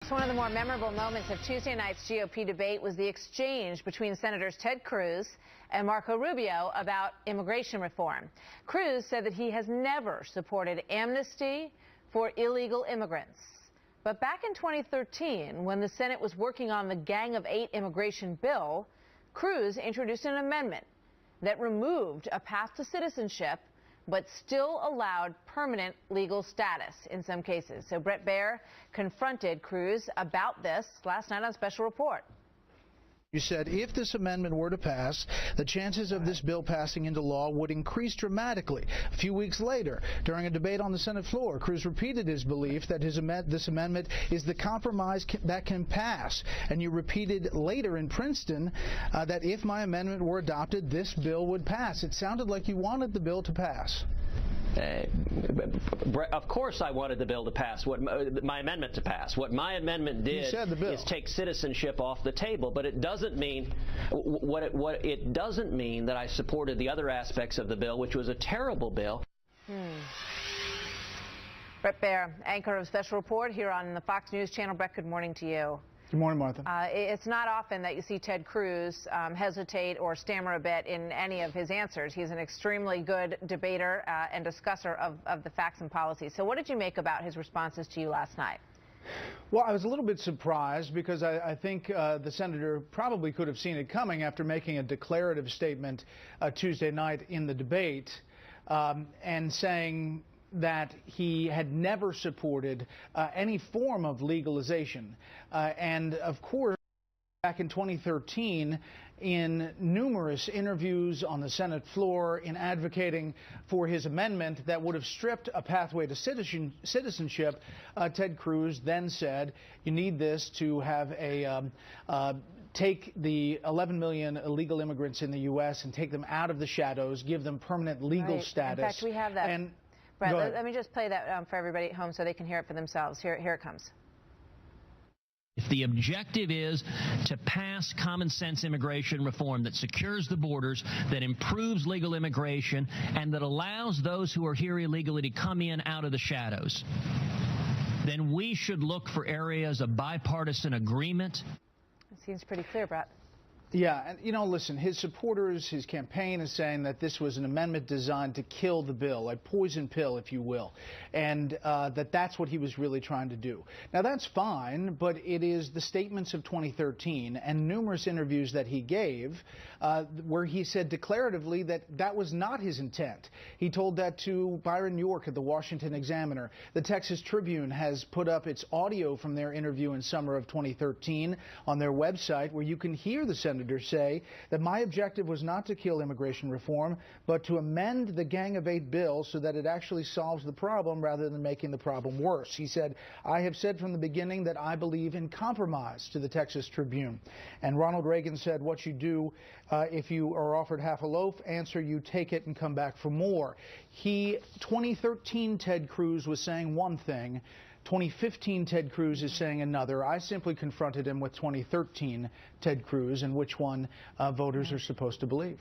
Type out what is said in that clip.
Perhaps one of the more memorable moments of Tuesday night's GOP debate was the exchange between Senators Ted Cruz and Marco Rubio about immigration reform. Cruz said that he has never supported amnesty for illegal immigrants. But back in 2013, when the Senate was working on the Gang of Eight immigration bill, Cruz introduced an amendment that removed a path to citizenship but still allowed permanent legal status in some cases. So Brett Baer confronted Cruz about this last night on Special Report. You said if this amendment were to pass, the chances of this bill passing into law would increase dramatically. A few weeks later, during a debate on the Senate floor, Cruz repeated his belief that this amendment is the compromise that can pass. And you repeated later in Princeton that if my amendment were adopted, this bill would pass. It sounded like you wanted the bill to pass. Of course I wanted the bill to pass, my amendment to pass. What my amendment did is take citizenship off the table, but it doesn't mean it doesn't mean that I supported the other aspects of the bill, which was a terrible bill. Brett Baer, anchor of Special Report here on the Fox News Channel. Brett, good morning to you. Good morning, Martha. It's not often that you see Ted Cruz hesitate or stammer a bit in any of his answers. He's an extremely good debater and discusser of the facts and policies. So what did you make about his responses to you last night? Well, I was a little bit surprised because I think the senator probably could have seen it coming after making a declarative statement Tuesday night in the debate and saying that he had never supported any form of legalization. And of course, back in 2013, in numerous interviews on the Senate floor, in advocating for his amendment that would have stripped a pathway to citizenship, Ted Cruz then said, you need this to have take the 11 million illegal immigrants in the U.S. and take them out of the shadows, give them permanent legal status. In fact, we have that. Brett, let me just play that for everybody at home so they can hear it for themselves. Here it comes. If the objective is to pass common sense immigration reform that secures the borders, that improves legal immigration, and that allows those who are here illegally to come in out of the shadows, then we should look for areas of bipartisan agreement. It seems pretty clear, Brett. Yeah, and you know, listen, his supporters, his campaign is saying that this was an amendment designed to kill the bill, a poison pill, if you will, and that's what he was really trying to do. Now, that's fine, but it is the statements of 2013 and numerous interviews that he gave where he said declaratively that that was not his intent. He told that to Byron York at the Washington Examiner. The Texas Tribune has put up its audio from their interview in summer of 2013 on their website, where you can hear the senator say that my objective was not to kill immigration reform, but to amend the Gang of Eight bill so that it actually solves the problem rather than making the problem worse. He said, I have said from the beginning that I believe in compromise, to the Texas Tribune. And Ronald Reagan said, what you do if you are offered half a loaf, answer, you take it and come back for more. 2013 Ted Cruz was saying one thing. 2015 Ted Cruz is saying another. I simply confronted him with 2013 Ted Cruz and which one voters are supposed to believe.